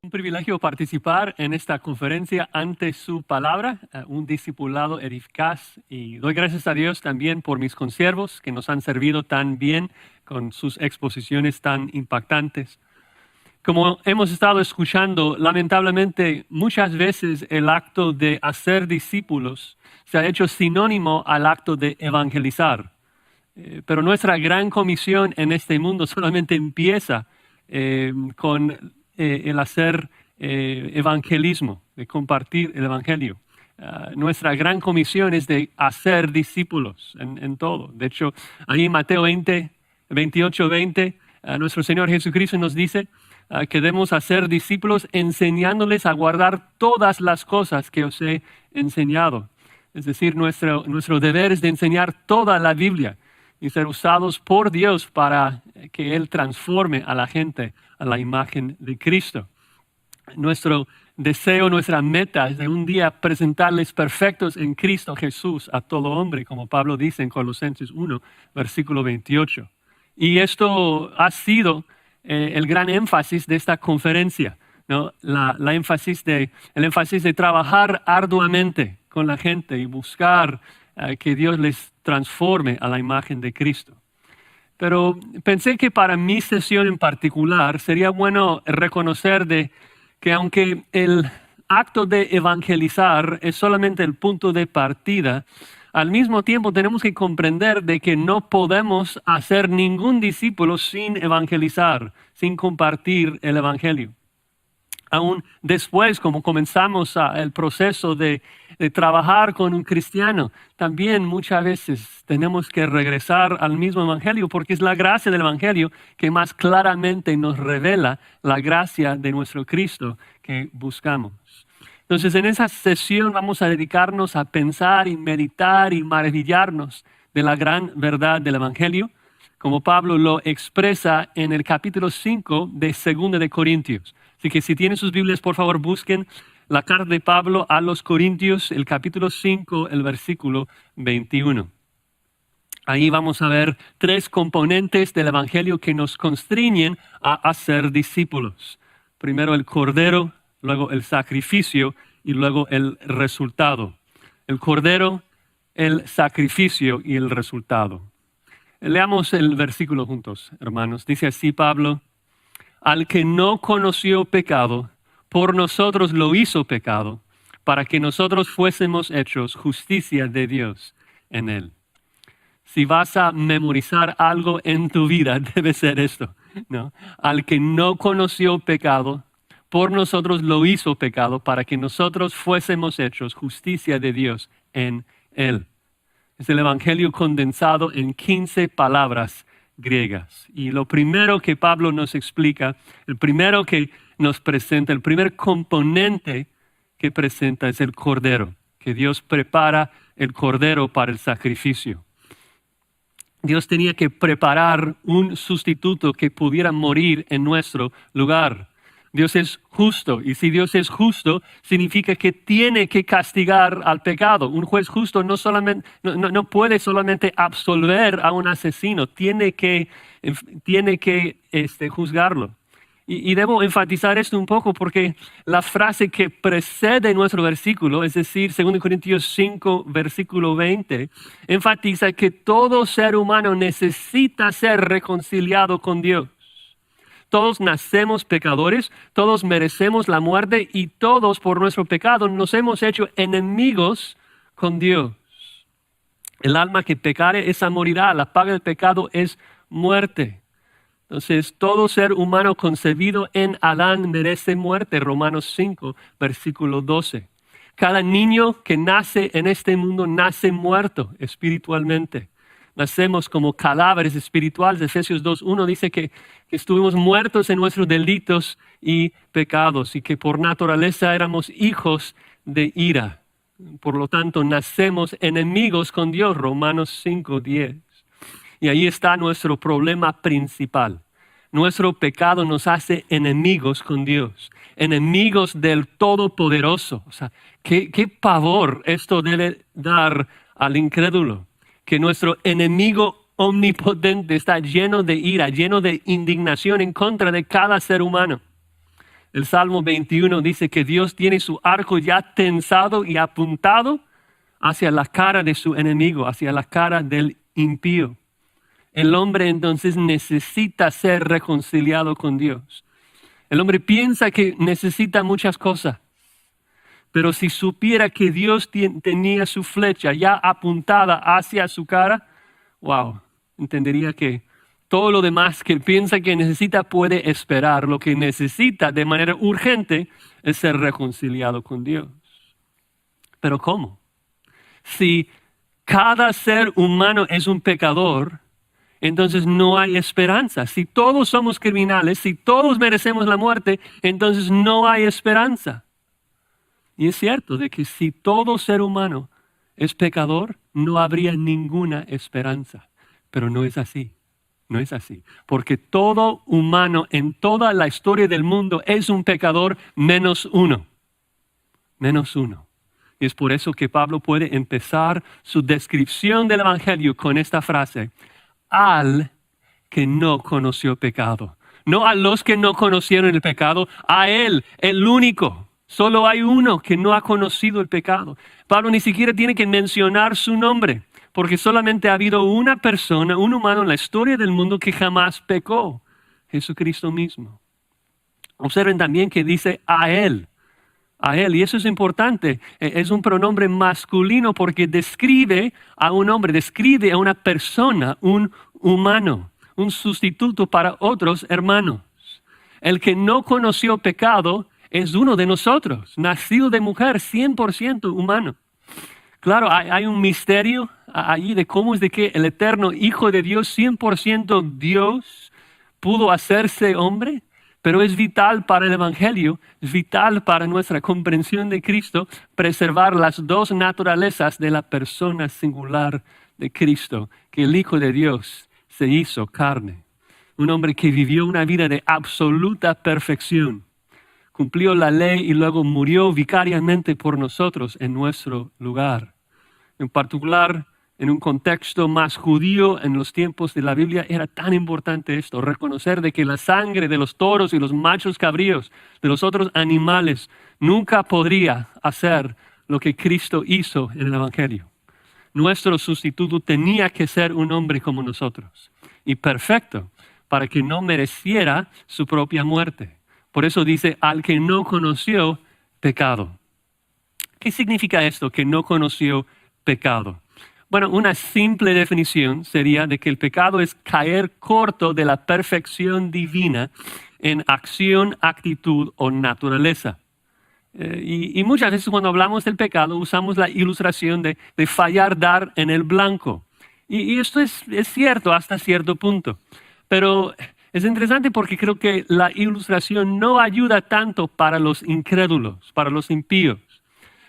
Un privilegio participar en esta conferencia ante su palabra, un discipulado eficaz, y doy gracias a Dios también por mis consiervos que nos han servido tan bien con sus exposiciones tan impactantes. Como hemos estado escuchando, lamentablemente muchas veces el acto de hacer discípulos se ha hecho sinónimo al acto de evangelizar. Pero nuestra gran comisión en este mundo solamente empieza con el hacer evangelismo, de compartir el evangelio. Nuestra gran comisión es de hacer discípulos en todo. De hecho, ahí en Mateo 28:20, nuestro Señor Jesucristo nos dice que debemos hacer discípulos enseñándoles a guardar todas las cosas que os he enseñado. Es decir, nuestro deber es de enseñar toda la Biblia y ser usados por Dios para que Él transforme a la gente a la imagen de Cristo. Nuestro deseo, nuestra meta es de un día presentarles perfectos en Cristo Jesús a todo hombre, como Pablo dice en Colosenses 1, versículo 28. Y esto ha sido el gran énfasis de esta conferencia, ¿no? El énfasis de trabajar arduamente con la gente y buscar que Dios les transforme a la imagen de Cristo. Pero pensé que para mi sesión en particular sería bueno reconocer que aunque el acto de evangelizar es solamente el punto de partida, al mismo tiempo tenemos que comprender de que no podemos hacer ningún discípulo sin evangelizar, sin compartir el evangelio. Aún después, como comenzamos el proceso de trabajar con un cristiano, también muchas veces tenemos que regresar al mismo evangelio, porque es la gracia del evangelio que más claramente nos revela la gracia de nuestro Cristo que buscamos. Entonces, en esa sesión vamos a dedicarnos a pensar y meditar y maravillarnos de la gran verdad del evangelio, como Pablo lo expresa en el capítulo 5 de 2 de Corintios. Así que si tienen sus Biblias, por favor, busquen la carta de Pablo a los Corintios, el capítulo 5, el versículo 21. Ahí vamos a ver 3 componentes del evangelio que nos constriñen a hacer discípulos. Primero el cordero, luego el sacrificio y luego el resultado. El cordero, el sacrificio y el resultado. Leamos el versículo juntos, hermanos. Dice así Pablo: al que no conoció pecado, por nosotros lo hizo pecado, para que nosotros fuésemos hechos justicia de Dios en él. Si vas a memorizar algo en tu vida, debe ser esto, ¿no? Al que no conoció pecado, por nosotros lo hizo pecado, para que nosotros fuésemos hechos justicia de Dios en él. Es el evangelio condensado en 15 palabras griegas. Y lo primero que Pablo nos explica, el primero que nos presenta, el primer componente que presenta es el cordero, que Dios prepara el cordero para el sacrificio. Dios tenía que preparar un sustituto que pudiera morir en nuestro lugar. Dios es justo, y si Dios es justo, significa que tiene que castigar al pecado. Un juez justo no puede solamente absolver a un asesino, tiene que juzgarlo. Y debo enfatizar esto un poco porque la frase que precede nuestro versículo, es decir, 2 Corintios 5, versículo 20, enfatiza que todo ser humano necesita ser reconciliado con Dios. Todos nacemos pecadores, todos merecemos la muerte y todos por nuestro pecado nos hemos hecho enemigos con Dios. El alma que pecare, esa morirá. La paga del pecado es muerte. Entonces, todo ser humano concebido en Adán merece muerte. Romanos 5, versículo 12. Cada niño que nace en este mundo nace muerto espiritualmente. Nacemos como cadáveres espirituales. Efesios 2:1 dice que estuvimos muertos en nuestros delitos y pecados y que por naturaleza éramos hijos de ira. Por lo tanto, nacemos enemigos con Dios. Romanos 5:10. Y ahí está nuestro problema principal. Nuestro pecado nos hace enemigos con Dios, enemigos del Todopoderoso. O sea, qué pavor esto debe dar al incrédulo. Que nuestro enemigo omnipotente está lleno de ira, lleno de indignación en contra de cada ser humano. El Salmo 21 dice que Dios tiene su arco ya tensado y apuntado hacia la cara de su enemigo, hacia la cara del impío. El hombre entonces necesita ser reconciliado con Dios. El hombre piensa que necesita muchas cosas, pero si supiera que Dios tenía su flecha ya apuntada hacia su cara, wow, entendería que todo lo demás que piensa que necesita puede esperar. Lo que necesita de manera urgente es ser reconciliado con Dios. ¿Pero cómo? Si cada ser humano es un pecador, entonces no hay esperanza. Si todos somos criminales, si todos merecemos la muerte, entonces no hay esperanza. Y es cierto de que si todo ser humano es pecador, no habría ninguna esperanza. Pero no es así. No es así. Porque todo humano en toda la historia del mundo es un pecador menos uno. Menos uno. Y es por eso que Pablo puede empezar su descripción del Evangelio con esta frase: al que no conoció pecado. No a los que no conocieron el pecado, a él, el único. Solo hay uno que no ha conocido el pecado. Pablo ni siquiera tiene que mencionar su nombre, porque solamente ha habido una persona, un humano en la historia del mundo que jamás pecó: Jesucristo mismo. Observen también que dice a él. A él, y eso es importante, es un pronombre masculino porque describe a un hombre, describe a una persona, un humano, un sustituto para otros hermanos. El que no conoció pecado es uno de nosotros, nacido de mujer, 100% humano. Claro, hay un misterio allí de cómo es de que el eterno Hijo de Dios, 100% Dios, pudo hacerse hombre. Pero es vital para el Evangelio, es vital para nuestra comprensión de Cristo, preservar las dos naturalezas de la persona singular de Cristo, que el Hijo de Dios se hizo carne. Un hombre que vivió una vida de absoluta perfección, cumplió la ley y luego murió vicariamente por nosotros en nuestro lugar. En particular, en un contexto más judío en los tiempos de la Biblia, era tan importante esto, reconocer de que la sangre de los toros y los machos cabríos, de los otros animales, nunca podría hacer lo que Cristo hizo en el Evangelio. Nuestro sustituto tenía que ser un hombre como nosotros, y perfecto, para que no mereciera su propia muerte. Por eso dice, al que no conoció pecado. ¿Qué significa esto, que no conoció pecado? Bueno, una simple definición sería de que el pecado es caer corto de la perfección divina en acción, actitud o naturaleza. Y muchas veces cuando hablamos del pecado usamos la ilustración de fallar dar en el blanco. Y esto es cierto hasta cierto punto. Pero es interesante porque creo que la ilustración no ayuda tanto para los incrédulos, para los impíos.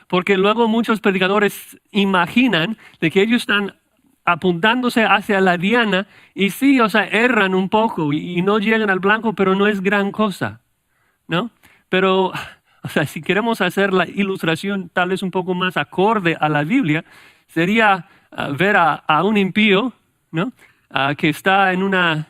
Porque luego muchos predicadores imaginan de que ellos están apuntándose hacia la diana y sí, erran un poco y no llegan al blanco, pero no es gran cosa, ¿no? Pero, si queremos hacer la ilustración tal vez un poco más acorde a la Biblia, sería ver a un impío, ¿no? Que está en una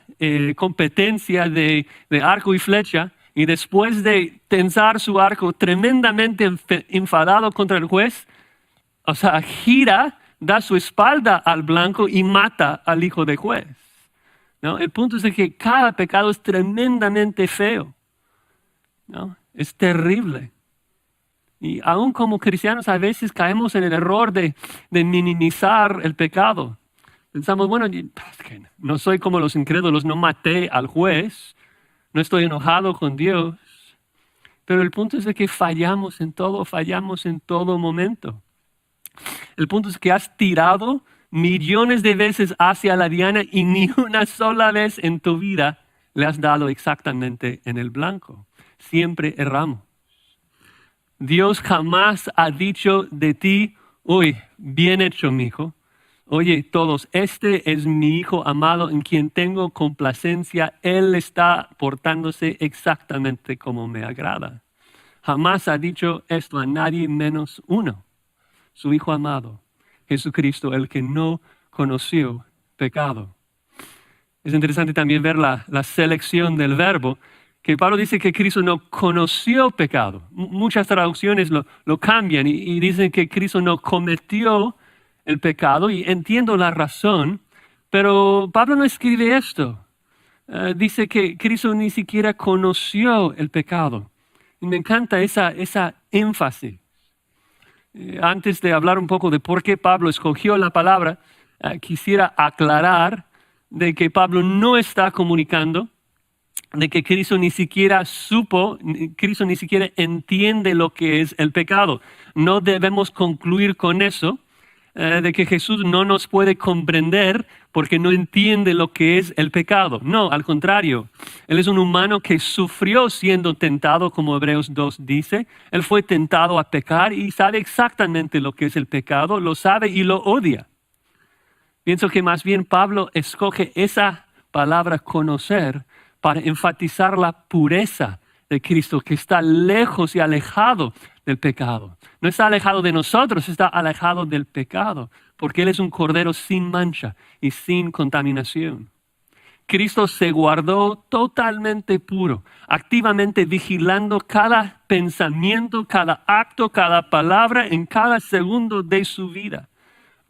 competencia de arco y flecha, y después de tensar su arco tremendamente enfadado contra el juez, gira, da su espalda al blanco y mata al hijo del juez, ¿no? El punto es que cada pecado es tremendamente feo, ¿no? Es terrible. Y aún como cristianos a veces caemos en el error de minimizar el pecado. Pensamos, bueno, es que no soy como los incrédulos, no maté al juez, no estoy enojado con Dios. Pero el punto es de que fallamos en todo momento. El punto es que has tirado millones de veces hacia la diana y ni una sola vez en tu vida le has dado exactamente en el blanco. Siempre erramos. Dios jamás ha dicho de ti, uy, bien hecho, mi hijo. Oye, todos, este es mi hijo amado en quien tengo complacencia. Él está portándose exactamente como me agrada. Jamás ha dicho esto a nadie menos uno, su hijo amado, Jesucristo, el que no conoció pecado. Es interesante también ver la selección del verbo. que Pablo dice que Cristo no conoció pecado. Muchas traducciones lo cambian y dicen que Cristo no cometió el pecado, y entiendo la razón, pero Pablo no escribe esto. Dice que Cristo ni siquiera conoció el pecado. Y me encanta esa énfasis. Antes de hablar un poco de por qué Pablo escogió la palabra, quisiera aclarar de que Pablo no está comunicando de que Cristo ni siquiera supo, Cristo ni siquiera entiende lo que es el pecado. No debemos concluir con eso, de que Jesús no nos puede comprender porque no entiende lo que es el pecado. No, al contrario. Él es un humano que sufrió siendo tentado, como Hebreos 2 dice. Él fue tentado a pecar y sabe exactamente lo que es el pecado, lo sabe y lo odia. Pienso que más bien Pablo escoge esa palabra conocer para enfatizar la pureza de Cristo, que está lejos y alejado del pecado. No está alejado de nosotros, está alejado del pecado, porque Él es un cordero sin mancha y sin contaminación. Cristo se guardó totalmente puro, activamente vigilando cada pensamiento, cada acto, cada palabra en cada segundo de su vida.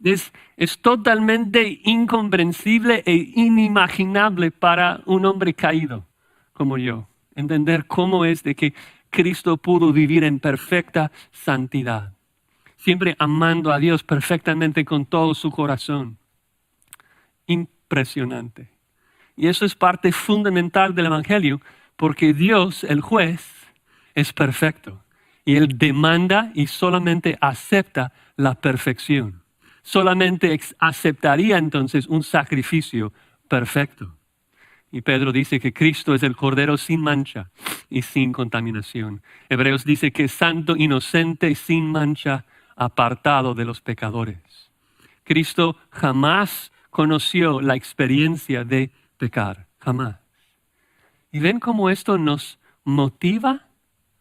Es totalmente incomprensible e inimaginable para un hombre caído como yo entender cómo es de que Cristo pudo vivir en perfecta santidad, siempre amando a Dios perfectamente con todo su corazón. Impresionante. Y eso es parte fundamental del Evangelio, porque Dios, el juez, es perfecto. Y Él demanda y solamente acepta la perfección. Solamente aceptaría entonces un sacrificio perfecto. Y Pedro dice que Cristo es el cordero sin mancha y sin contaminación. Hebreos dice que es santo, inocente, sin mancha, apartado de los pecadores. Cristo jamás conoció la experiencia de pecar, jamás. ¿Y ven cómo esto nos motiva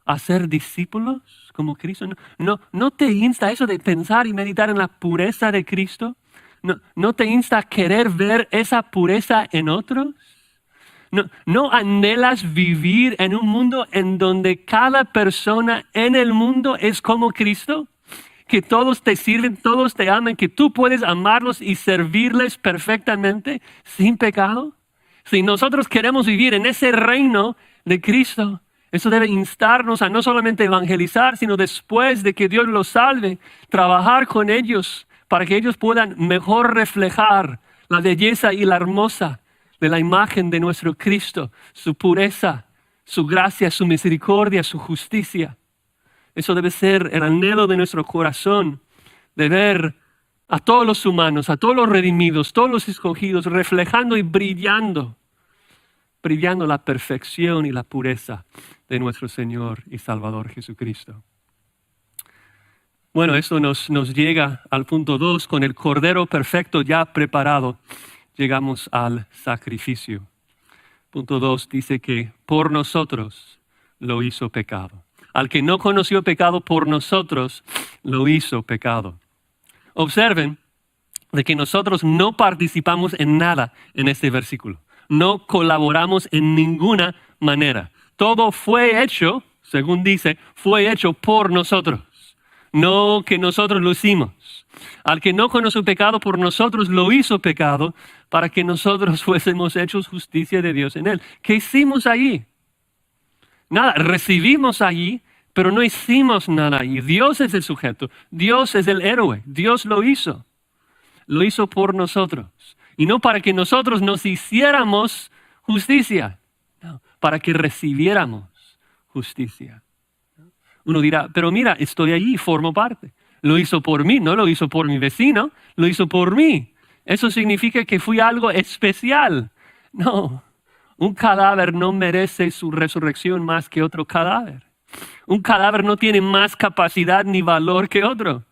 a ser discípulos como Cristo? ¿No te insta eso de pensar y meditar en la pureza de Cristo? ¿No te insta a querer ver esa pureza en otros? ¿No anhelas vivir en un mundo en donde cada persona en el mundo es como Cristo? Que todos te sirven, todos te aman, que tú puedes amarlos y servirles perfectamente sin pecado. Si nosotros queremos vivir en ese reino de Cristo, eso debe instarnos a no solamente evangelizar, sino después de que Dios los salve, trabajar con ellos para que ellos puedan mejor reflejar la belleza y la hermosa de la imagen de nuestro Cristo, su pureza, su gracia, su misericordia, su justicia. Eso debe ser el anhelo de nuestro corazón, de ver a todos los humanos, a todos los redimidos, todos los escogidos, reflejando y brillando la perfección y la pureza de nuestro Señor y Salvador Jesucristo. Bueno, esto nos llega al punto 2, con el Cordero perfecto ya preparado. Llegamos al sacrificio. Punto 2 dice que por nosotros lo hizo pecado. Al que no conoció pecado, por nosotros lo hizo pecado. Observen de que nosotros no participamos en nada en este versículo. No colaboramos en ninguna manera. Todo fue hecho, según dice, fue hecho por nosotros. No que nosotros lo hicimos. Al que no conoció pecado, por nosotros lo hizo pecado, para que nosotros fuésemos hechos justicia de Dios en él. ¿Qué hicimos allí? Nada, recibimos allí, pero no hicimos nada allí. Dios es el sujeto, Dios es el héroe, Dios lo hizo. Lo hizo por nosotros. Y no para que nosotros nos hiciéramos justicia, no, para que recibiéramos justicia. Uno dirá, pero mira, estoy allí, formo parte. Lo hizo por mí, no lo hizo por mi vecino, lo hizo por mí. Eso significa que fui algo especial. No, un cadáver no merece su resurrección más que otro cadáver. Un cadáver no tiene más capacidad ni valor que otro.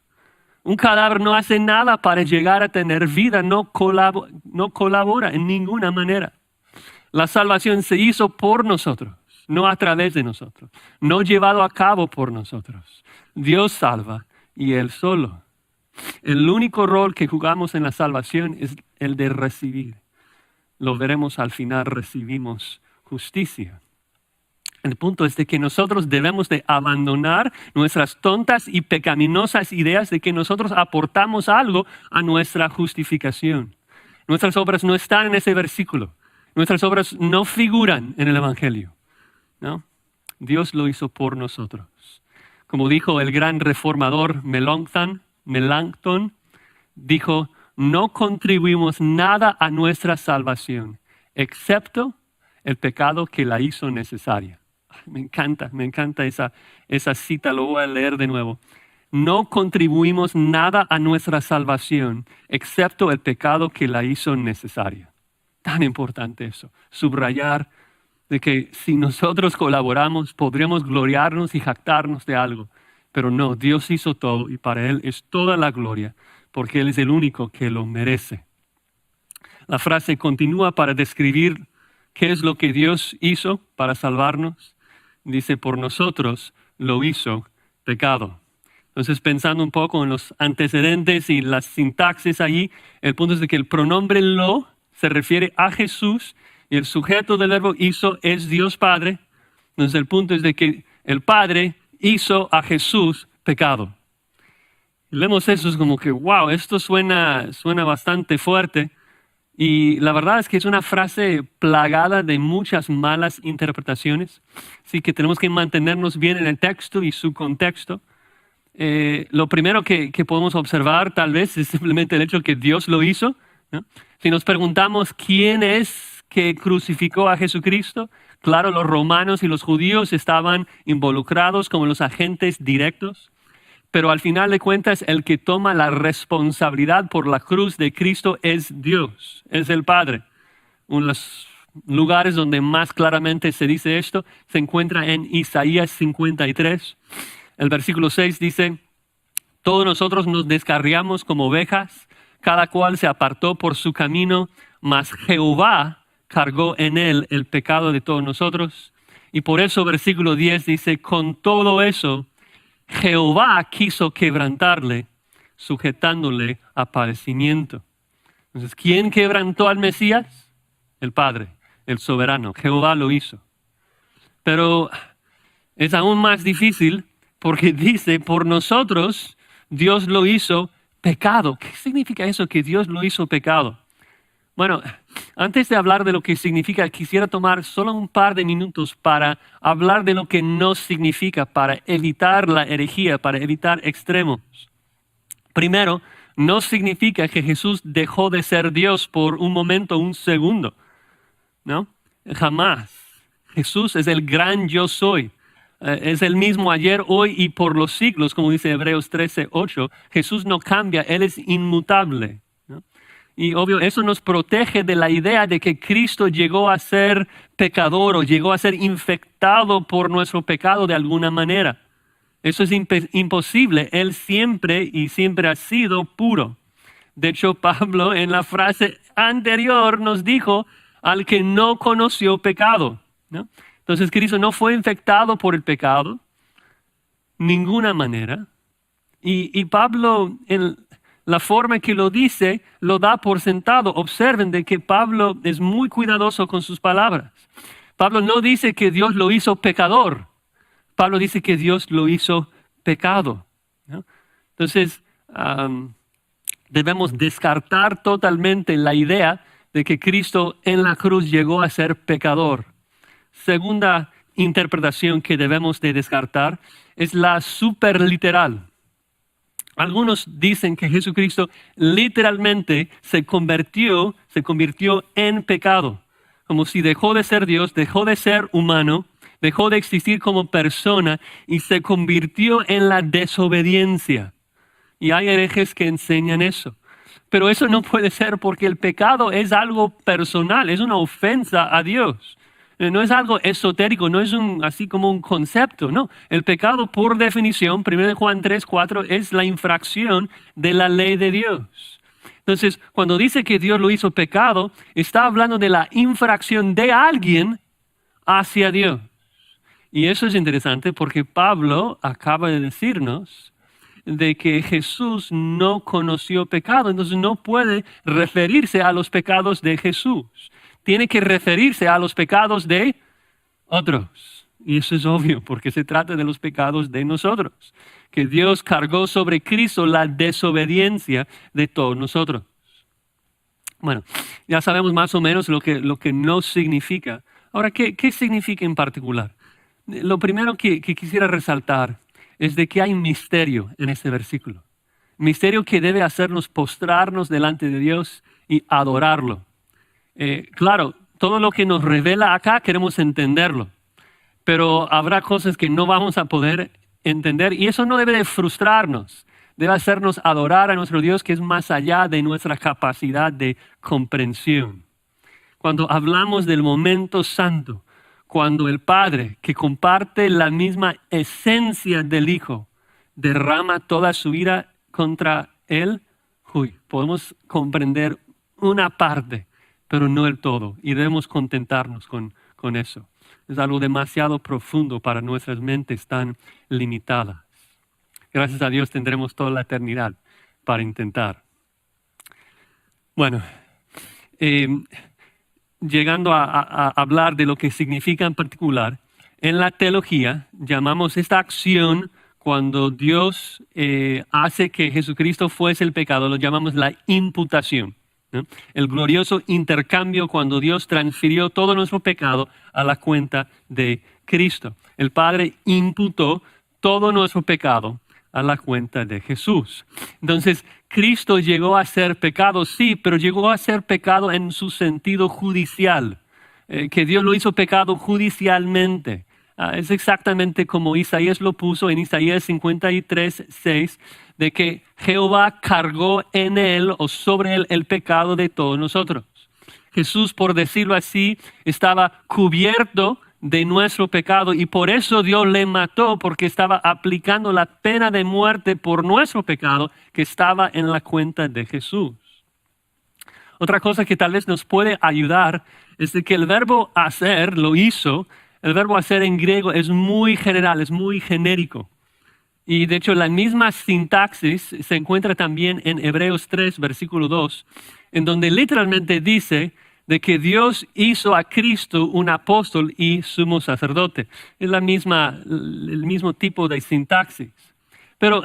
Un cadáver no hace nada para llegar a tener vida, no colabora en ninguna manera. La salvación se hizo por nosotros, no a través de nosotros, no llevado a cabo por nosotros. Dios salva y Él solo. El único rol que jugamos en la salvación es el de recibir. Lo veremos al final, recibimos justicia. El punto es de que nosotros debemos de abandonar nuestras tontas y pecaminosas ideas de que nosotros aportamos algo a nuestra justificación. Nuestras obras no están en ese versículo. Nuestras obras no figuran en el Evangelio, ¿no? Dios lo hizo por nosotros. Como dijo el gran reformador Melanchthon, dijo, no contribuimos nada a nuestra salvación, excepto el pecado que la hizo necesaria. Me encanta esa cita, lo voy a leer de nuevo. No contribuimos nada a nuestra salvación, excepto el pecado que la hizo necesaria. Tan importante eso, subrayar de que si nosotros colaboramos, podremos gloriarnos y jactarnos de algo. Pero no, Dios hizo todo y para Él es toda la gloria, porque Él es el único que lo merece. La frase continúa para describir qué es lo que Dios hizo para salvarnos. Dice, por nosotros lo hizo pecado. Entonces, pensando un poco en los antecedentes y las sintaxis allí, el punto es de que el pronombre lo se refiere a Jesús y el sujeto del verbo hizo es Dios Padre. Entonces, el punto es de que el Padre hizo a Jesús pecado. Y leemos eso, es como que, wow, esto suena bastante fuerte. Y la verdad es que es una frase plagada de muchas malas interpretaciones. Así que tenemos que mantenernos bien en el texto y su contexto. Lo primero que podemos observar tal vez es simplemente el hecho que Dios lo hizo, ¿no? Si nos preguntamos quién es que crucificó a Jesucristo, claro, los romanos y los judíos estaban involucrados como los agentes directos, pero al final de cuentas el que toma la responsabilidad por la cruz de Cristo es Dios, es el Padre. Uno de los lugares donde más claramente se dice esto se encuentra en Isaías 53. El versículo 6 dice, todos nosotros nos descarriamos como ovejas, cada cual se apartó por su camino, mas Jehová cargó en él el pecado de todos nosotros. Y por eso versículo 10 dice, con todo eso, Jehová quiso quebrantarle, sujetándole a padecimiento. Entonces, ¿quién quebrantó al Mesías? El Padre, el soberano. Jehová lo hizo. Pero es aún más difícil porque dice, por nosotros Dios lo hizo pecado. ¿Qué significa eso, que Dios lo hizo pecado? Bueno, antes de hablar de lo que significa, quisiera tomar solo un par de minutos para hablar de lo que no significa, para evitar la herejía, para evitar extremos. Primero, no significa que Jesús dejó de ser Dios por un momento, un segundo, ¿no? Jamás. Jesús es el gran yo soy. Es el mismo ayer, hoy y por los siglos, como dice Hebreos 13:8. Jesús no cambia, Él es inmutable, ¿no? Y obvio, eso nos protege de la idea de que Cristo llegó a ser pecador o llegó a ser infectado por nuestro pecado de alguna manera. Eso es imposible. Él siempre ha sido puro. De hecho, Pablo en la frase anterior nos dijo al que no conoció pecado, ¿no? Entonces Cristo no fue infectado por el pecado, ninguna manera. Y Pablo, en la forma que lo dice, lo da por sentado. Observen de que Pablo es muy cuidadoso con sus palabras. Pablo no dice que Dios lo hizo pecador. Pablo dice que Dios lo hizo pecado, ¿no? Entonces, debemos descartar totalmente la idea de que Cristo en la cruz llegó a ser pecador. Segunda interpretación que debemos de descartar es la superliteral. Algunos dicen que Jesucristo literalmente se convirtió en pecado, como si dejó de ser Dios, dejó de ser humano, dejó de existir como persona y se convirtió en la desobediencia. Y hay herejes que enseñan eso. Pero eso no puede ser porque el pecado es algo personal, es una ofensa a Dios. No es algo esotérico, no es así como un concepto, no. El pecado, por definición, 1 Juan 3:4, es la infracción de la ley de Dios. Entonces, cuando dice que Dios lo hizo pecado, está hablando de la infracción de alguien hacia Dios. Y eso es interesante porque Pablo acaba de decirnos de que Jesús no conoció pecado, entonces no puede referirse a los pecados de Jesús. Tiene que referirse a los pecados de otros, Y eso es obvio porque se trata de los pecados de nosotros, que Dios cargó sobre Cristo la desobediencia de todos nosotros. Bueno, ya sabemos más o menos lo que no significa. Ahora, ¿qué significa en particular? Lo primero que quisiera resaltar es de que hay un misterio en este versículo. Misterio que debe hacernos postrarnos delante de Dios y adorarlo. Claro, todo lo que nos revela acá queremos entenderlo, pero habrá cosas que no vamos a poder entender y eso no debe de frustrarnos. Debe hacernos adorar a nuestro Dios que es más allá de nuestra capacidad de comprensión. Cuando hablamos del momento santo, cuando el Padre, que comparte la misma esencia del Hijo, derrama toda su ira contra Él, podemos comprender una parte, pero no el todo, y debemos contentarnos con eso. Es algo demasiado profundo para nuestras mentes tan limitadas. Gracias a Dios tendremos toda la eternidad para intentar. Bueno, llegando a hablar de lo que significa en particular, en la teología llamamos esta acción cuando Dios hace que Jesucristo fuese el pecado, lo llamamos la imputación, ¿no? El glorioso intercambio cuando Dios transfirió todo nuestro pecado a la cuenta de Cristo. El Padre imputó todo nuestro pecado a la cuenta de Jesús. Entonces, Cristo llegó a ser pecado, sí, pero llegó a ser pecado en su sentido judicial, que Dios lo hizo pecado judicialmente. Es exactamente como Isaías lo puso en Isaías 53:6, de que Jehová cargó en él o sobre él el pecado de todos nosotros. Jesús, por decirlo así, estaba cubierto de nuestro pecado y por eso Dios le mató, porque estaba aplicando la pena de muerte por nuestro pecado que estaba en la cuenta de Jesús. Otra cosa que tal vez nos puede ayudar es de que el verbo hacer lo hizo. El verbo hacer en griego es muy general, es muy genérico. Y de hecho la misma sintaxis se encuentra también en Hebreos 3, versículo 2, en donde literalmente dice de que Dios hizo a Cristo un apóstol y sumo sacerdote. Es el mismo tipo de sintaxis. Pero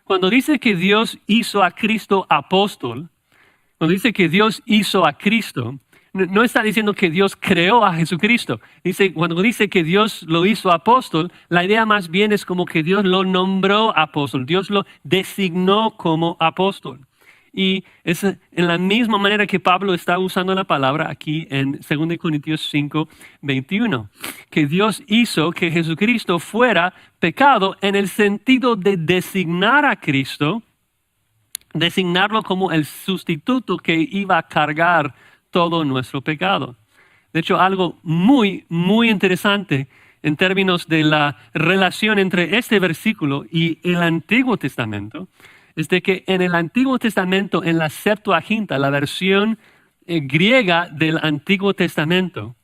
cuando dice que Dios hizo a Cristo apóstol, cuando dice que Dios hizo a Cristo, no está diciendo que Dios creó a Jesucristo. Cuando dice que Dios lo hizo apóstol, la idea más bien es como que Dios lo nombró apóstol. Dios lo designó como apóstol. Y es en la misma manera que Pablo está usando la palabra aquí en 2 Corintios 5:21, que Dios hizo que Jesucristo fuera pecado en el sentido de designar a Cristo, designarlo como el sustituto que iba a cargar todo nuestro pecado. De hecho, algo muy, muy interesante en términos de la relación entre este versículo y el Antiguo Testamento es de que en el Antiguo Testamento, en la Septuaginta, la versión griega del Antiguo Testamento,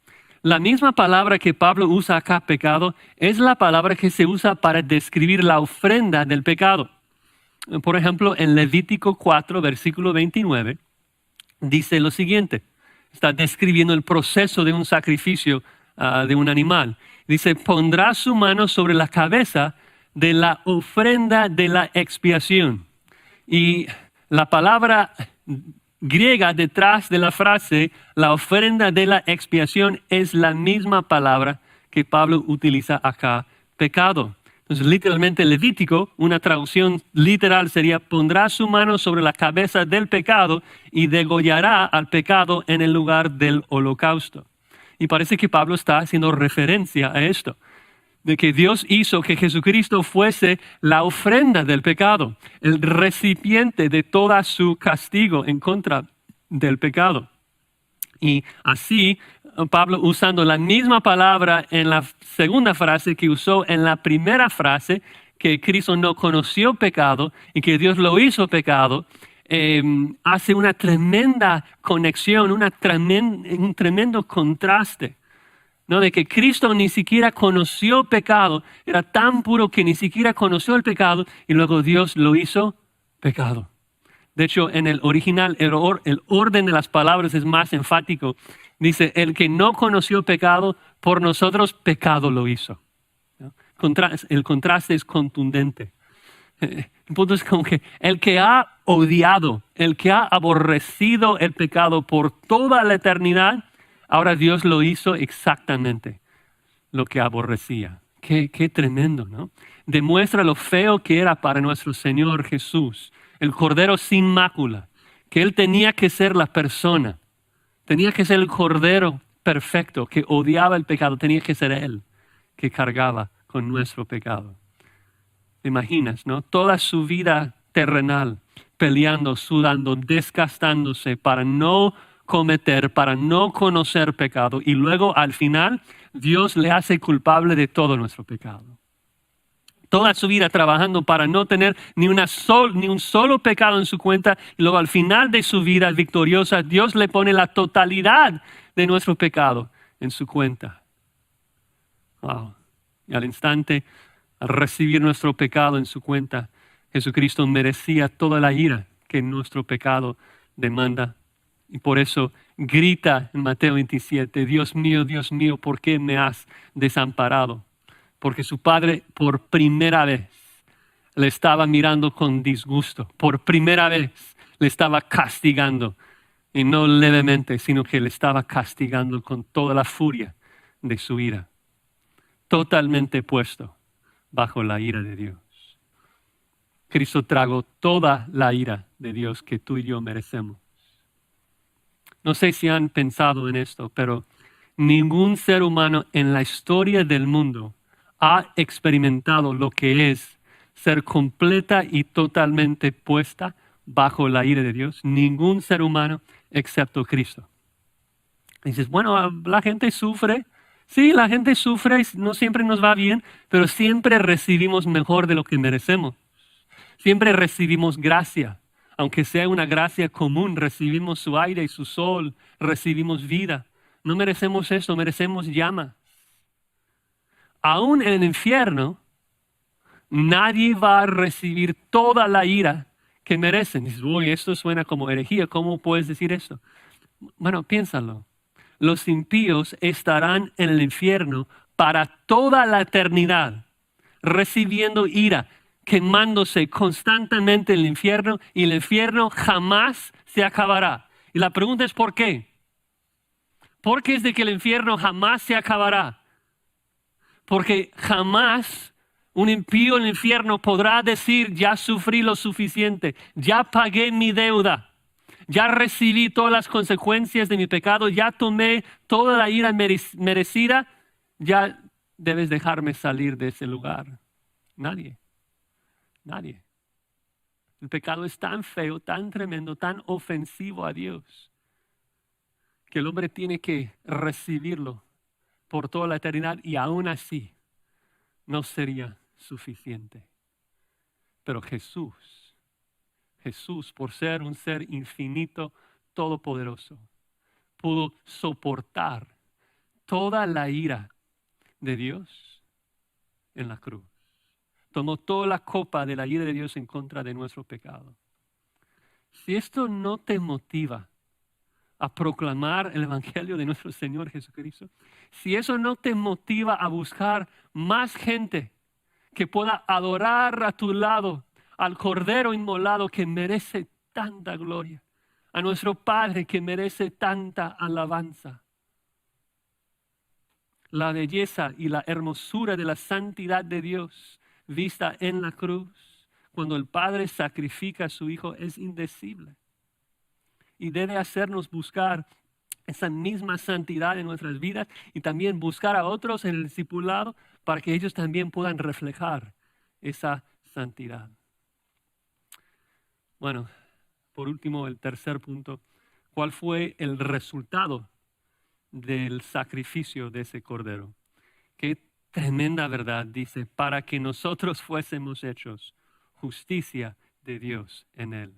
la misma palabra que Pablo usa acá, pecado, es la palabra que se usa para describir la ofrenda del pecado. Por ejemplo, en Levítico 4, versículo 29, dice lo siguiente. Está describiendo el proceso de un sacrificio de un animal. Dice, pondrá su mano sobre la cabeza de la ofrenda de la expiación. Y la palabra griega detrás de la frase, la ofrenda de la expiación, es la misma palabra que Pablo utiliza acá, pecado. Entonces, literalmente Levítico, una traducción literal sería, pondrá su mano sobre la cabeza del pecado y degollará al pecado en el lugar del holocausto. Y parece que Pablo está haciendo referencia a esto, de que Dios hizo que Jesucristo fuese la ofrenda del pecado, el recipiente de todo su castigo en contra del pecado. Y así, Pablo, usando la misma palabra en la segunda frase que usó en la primera frase, que Cristo no conoció pecado y que Dios lo hizo pecado, hace una tremenda conexión, un tremendo contraste, ¿no? De que Cristo ni siquiera conoció pecado, era tan puro que ni siquiera conoció el pecado y luego Dios lo hizo pecado. De hecho, en el original, el orden de las palabras es más enfático. Dice, el que no conoció pecado, por nosotros pecado lo hizo. El contraste es contundente. El punto es como que el que ha odiado, el que ha aborrecido el pecado por toda la eternidad, ahora Dios lo hizo exactamente lo que aborrecía. Qué tremendo, ¿no? Demuestra lo feo que era para nuestro Señor Jesús, el Cordero sin mácula, que Él tenía que ser la persona, tenía que ser el Cordero perfecto, que odiaba el pecado, tenía que ser Él que cargaba con nuestro pecado. ¿Te imaginas, no? Toda su vida terrenal, peleando, sudando, desgastándose para no cometer, para no conocer pecado. Y luego al final Dios le hace culpable de todo nuestro pecado. Toda su vida trabajando para no tener ni un solo pecado en su cuenta. Y luego al final de su vida victoriosa, Dios le pone la totalidad de nuestro pecado en su cuenta. Wow. Y al instante, al recibir nuestro pecado en su cuenta, Jesucristo merecía toda la ira que nuestro pecado demanda. Y por eso grita en Mateo 27, Dios mío, ¿por qué me has desamparado? Porque su padre por primera vez le estaba mirando con disgusto. Por primera vez le estaba castigando. Y no levemente, sino que le estaba castigando con toda la furia de su ira. Totalmente puesto bajo la ira de Dios. Cristo tragó toda la ira de Dios que tú y yo merecemos. No sé si han pensado en esto, pero ningún ser humano en la historia del mundo ha experimentado lo que es ser completa y totalmente puesta bajo la ira de Dios. Ningún ser humano excepto Cristo. Dices, bueno, la gente sufre. Sí, la gente sufre, no siempre nos va bien, pero siempre recibimos mejor de lo que merecemos. Siempre recibimos gracia. Aunque sea una gracia común, recibimos su aire y su sol, recibimos vida. No merecemos eso, merecemos llama. Aún en el infierno, nadie va a recibir toda la ira que merecen. Dices, uy, esto suena como herejía, ¿cómo puedes decir esto? Bueno, piénsalo. Los impíos estarán en el infierno para toda la eternidad, recibiendo ira, quemándose constantemente en el infierno, y el infierno jamás se acabará. Y la pregunta es ¿por qué? ¿Por qué es de que el infierno jamás se acabará? Porque jamás un impío en el infierno podrá decir, ya sufrí lo suficiente, ya pagué mi deuda, ya recibí todas las consecuencias de mi pecado, ya tomé toda la ira merecida, ya debes dejarme salir de ese lugar. Nadie. El pecado es tan feo, tan tremendo, tan ofensivo a Dios, que el hombre tiene que recibirlo por toda la eternidad y aún así no sería suficiente. Pero Jesús, por ser un ser infinito, todopoderoso, pudo soportar toda la ira de Dios en la cruz. Tomó toda la copa de la ira de Dios en contra de nuestro pecado. Si esto no te motiva a proclamar el evangelio de nuestro Señor Jesucristo, si eso no te motiva a buscar más gente que pueda adorar a tu lado al Cordero inmolado que merece tanta gloria, a nuestro Padre que merece tanta alabanza, la belleza y la hermosura de la santidad de Dios vista en la cruz, cuando el Padre sacrifica a su Hijo, es indecible. Y debe hacernos buscar esa misma santidad en nuestras vidas y también buscar a otros en el discipulado para que ellos también puedan reflejar esa santidad. Bueno, por último, el tercer punto. ¿Cuál fue el resultado del sacrificio de ese cordero? Qué tremenda verdad, dice, para que nosotros fuésemos hechos justicia de Dios en él.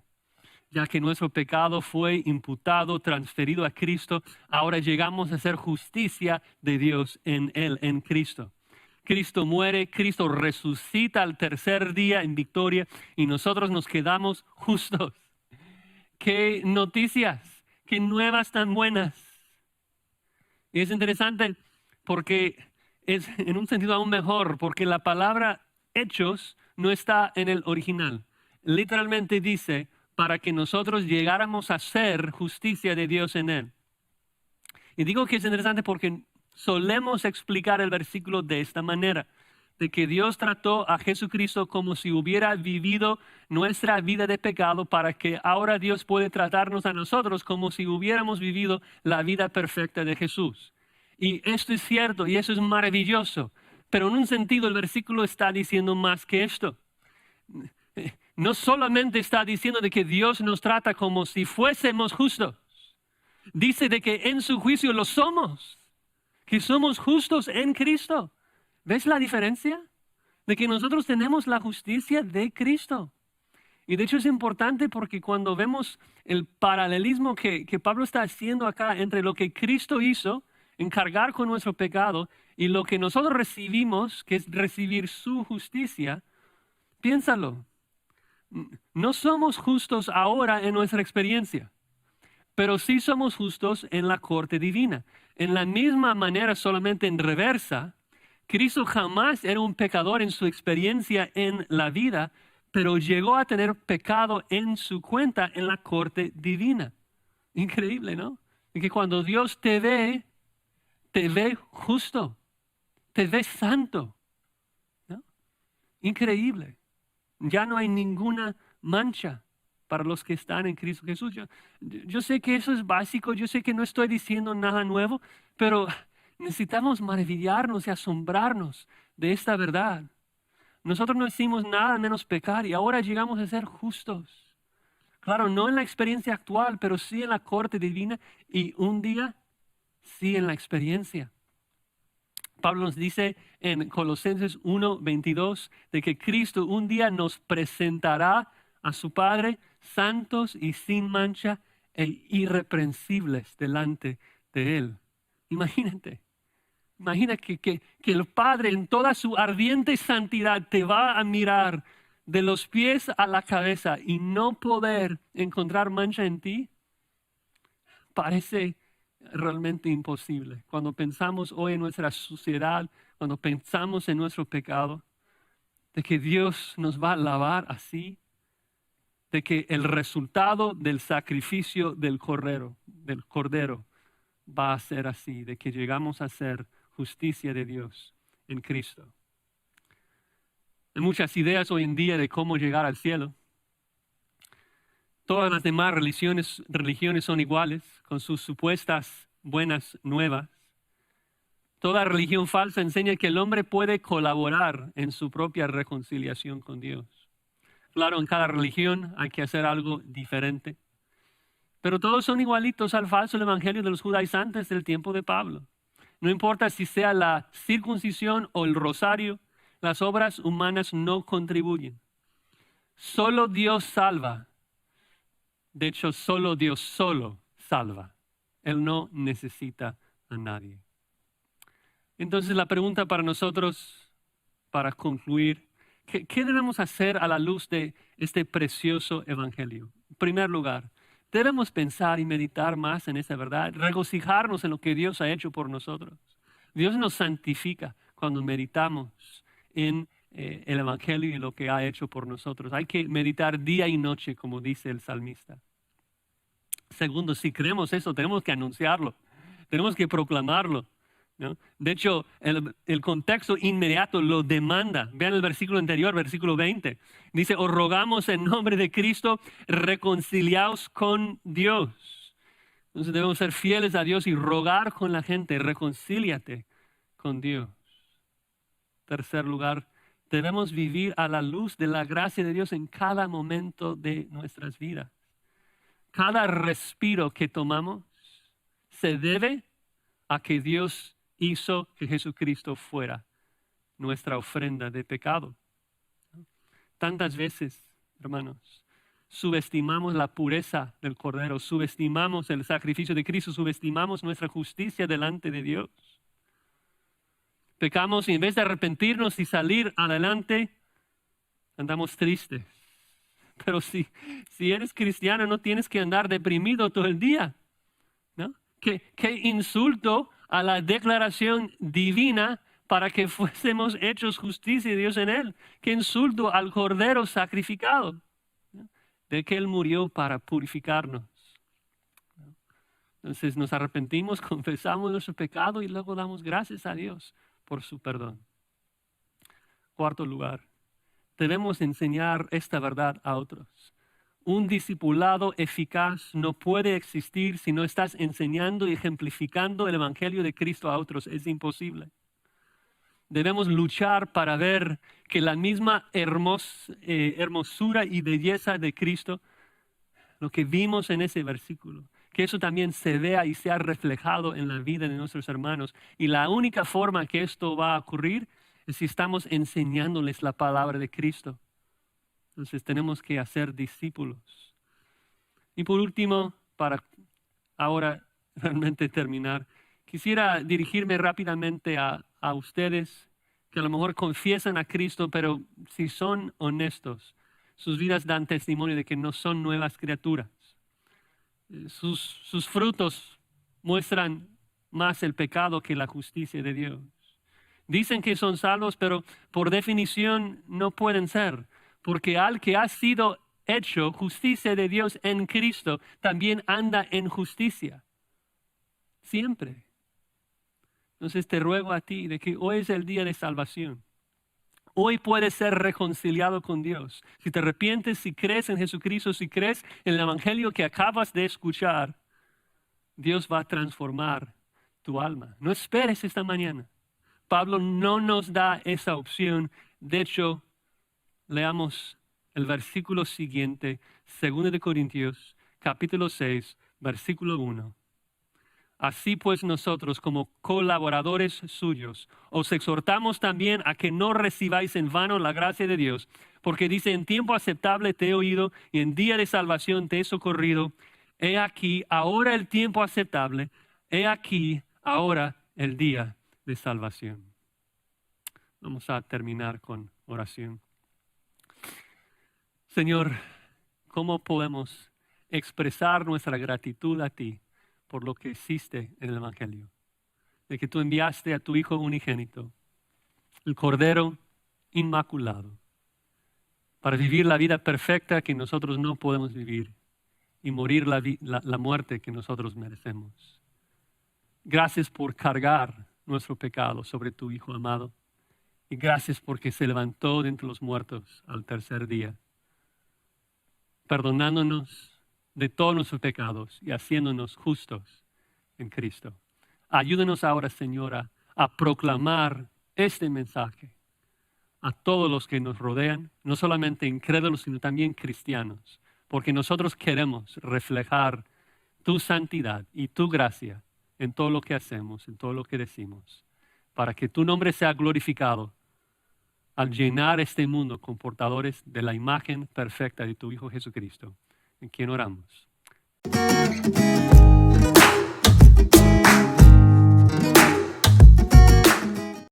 Ya que nuestro pecado fue imputado, transferido a Cristo, ahora llegamos a ser justicia de Dios en él, en Cristo. Cristo muere, Cristo resucita al tercer día en victoria y nosotros nos quedamos justos. Qué noticias, qué nuevas tan buenas. Y es interesante porque es en un sentido aún mejor, porque la palabra hechos no está en el original. Literalmente dice, para que nosotros llegáramos a ser justicia de Dios en él. Y digo que es interesante porque solemos explicar el versículo de esta manera, de que Dios trató a Jesucristo como si hubiera vivido nuestra vida de pecado para que ahora Dios puede tratarnos a nosotros como si hubiéramos vivido la vida perfecta de Jesús. Y esto es cierto y eso es maravilloso, pero en un sentido el versículo está diciendo más que esto. No solamente está diciendo de que Dios nos trata como si fuésemos justos, dice de que en su juicio lo somos, que somos justos en Cristo. ¿Ves la diferencia? De que nosotros tenemos la justicia de Cristo. Y de hecho es importante porque cuando vemos el paralelismo que Pablo está haciendo acá entre lo que Cristo hizo en cargar con nuestro pecado y lo que nosotros recibimos, que es recibir su justicia, piénsalo. No somos justos ahora en nuestra experiencia, pero sí somos justos en la corte divina. En la misma manera, solamente en reversa, Cristo jamás era un pecador en su experiencia en la vida, pero llegó a tener pecado en su cuenta en la corte divina. Increíble, ¿no? Y que cuando Dios te ve justo, te ve santo, ¿no? Increíble. Ya no hay ninguna mancha para los que están en Cristo Jesús. Yo sé que eso es básico, yo sé que no estoy diciendo nada nuevo, pero necesitamos maravillarnos y asombrarnos de esta verdad. Nosotros no hicimos nada menos pecar y ahora llegamos a ser justos. Claro, no en la experiencia actual, pero sí en la corte divina y un día sí en la experiencia. Pablo nos dice en Colosenses 1:22 de que Cristo un día nos presentará a su Padre santos y sin mancha e irreprensibles delante de Él. Imagínate. Imagina que el Padre en toda su ardiente santidad te va a mirar de los pies a la cabeza y no poder encontrar mancha en ti. Parece realmente imposible. Cuando pensamos hoy en nuestra suciedad, cuando pensamos en nuestro pecado, de que Dios nos va a lavar así, de que el resultado del sacrificio del cordero va a ser así, de que llegamos a ser justicia de Dios en Cristo. Hay muchas ideas hoy en día de cómo llegar al cielo. Todas las demás religiones son iguales, con sus supuestas buenas nuevas. Toda religión falsa enseña que el hombre puede colaborar en su propia reconciliación con Dios. Claro, en cada religión hay que hacer algo diferente. Pero todos son igualitos al falso evangelio de los judaizantes del tiempo de Pablo. No importa si sea la circuncisión o el rosario, las obras humanas no contribuyen. Solo Dios salva. De hecho, solo Dios salva. Él no necesita a nadie. Entonces la pregunta para nosotros, para concluir, ¿qué debemos hacer a la luz de este precioso evangelio? En primer lugar, debemos pensar y meditar más en esa verdad, regocijarnos en lo que Dios ha hecho por nosotros. Dios nos santifica cuando meditamos en el evangelio y lo que ha hecho por nosotros. Hay que meditar día y noche, como dice el salmista. Segundo, si creemos eso, tenemos que anunciarlo, tenemos que proclamarlo, ¿no? De hecho, el contexto inmediato lo demanda. Vean el versículo anterior, versículo 20. Dice, os rogamos en nombre de Cristo, reconciliaos con Dios. Entonces debemos ser fieles a Dios y rogar con la gente, reconcíliate con Dios. Tercer lugar, debemos vivir a la luz de la gracia de Dios en cada momento de nuestras vidas. Cada respiro que tomamos se debe a que Dios hizo que Jesucristo fuera nuestra ofrenda de pecado. Tantas veces, hermanos, subestimamos la pureza del Cordero, subestimamos el sacrificio de Cristo, subestimamos nuestra justicia delante de Dios. Pecamos y en vez de arrepentirnos y salir adelante, andamos tristes. Pero si eres cristiano no tienes que andar deprimido todo el día, ¿no? ¿Qué insulto a la declaración divina para que fuésemos hechos justicia de Dios en él. Qué insulto al Cordero sacrificado, ¿no? De que él murió para purificarnos. Entonces nos arrepentimos, confesamos nuestro pecado y luego damos gracias a Dios por su perdón. Cuarto lugar, debemos enseñar esta verdad a otros. Un discipulado eficaz no puede existir si no estás enseñando y ejemplificando el Evangelio de Cristo a otros. Es imposible. Debemos luchar para ver que la misma hermosura y belleza de Cristo, lo que vimos en ese versículo, que eso también se vea y sea reflejado en la vida de nuestros hermanos. Y la única forma que esto va a ocurrir es si estamos enseñándoles la palabra de Cristo. Entonces tenemos que hacer discípulos. Y por último, para ahora realmente terminar, quisiera dirigirme rápidamente a ustedes que a lo mejor confiesan a Cristo, pero si son honestos, sus vidas dan testimonio de que no son nuevas criaturas. Sus frutos muestran más el pecado que la justicia de Dios. Dicen que son salvos, pero por definición no pueden ser, porque al que ha sido hecho justicia de Dios en Cristo, también anda en justicia. Siempre. Entonces te ruego a ti de que hoy es el día de salvación. Hoy puedes ser reconciliado con Dios. Si te arrepientes, si crees en Jesucristo, si crees en el Evangelio que acabas de escuchar, Dios va a transformar tu alma. No esperes esta mañana. Pablo no nos da esa opción. De hecho, leamos el versículo siguiente, 2 de Corintios, capítulo 6, versículo 1. Así pues nosotros, como colaboradores suyos, os exhortamos también a que no recibáis en vano la gracia de Dios, porque dice, en tiempo aceptable te he oído y en día de salvación te he socorrido. He aquí ahora el tiempo aceptable, he aquí ahora el día de salvación. Vamos a terminar con oración. Señor, ¿cómo podemos expresar nuestra gratitud a ti por lo que hiciste en el Evangelio? De que tú enviaste a tu Hijo unigénito, el Cordero Inmaculado, para vivir la vida perfecta que nosotros no podemos vivir y morir la muerte que nosotros merecemos. Gracias por cargar nuestro pecado sobre tu Hijo amado y gracias porque se levantó de entre los muertos al tercer día, perdonándonos de todos nuestros pecados y haciéndonos justos en Cristo. Ayúdanos ahora, Señora, a proclamar este mensaje a todos los que nos rodean, no solamente incrédulos, sino también cristianos, porque nosotros queremos reflejar tu santidad y tu gracia en todo lo que hacemos, en todo lo que decimos, para que tu nombre sea glorificado al llenar este mundo con portadores de la imagen perfecta de tu Hijo Jesucristo, en quien oramos.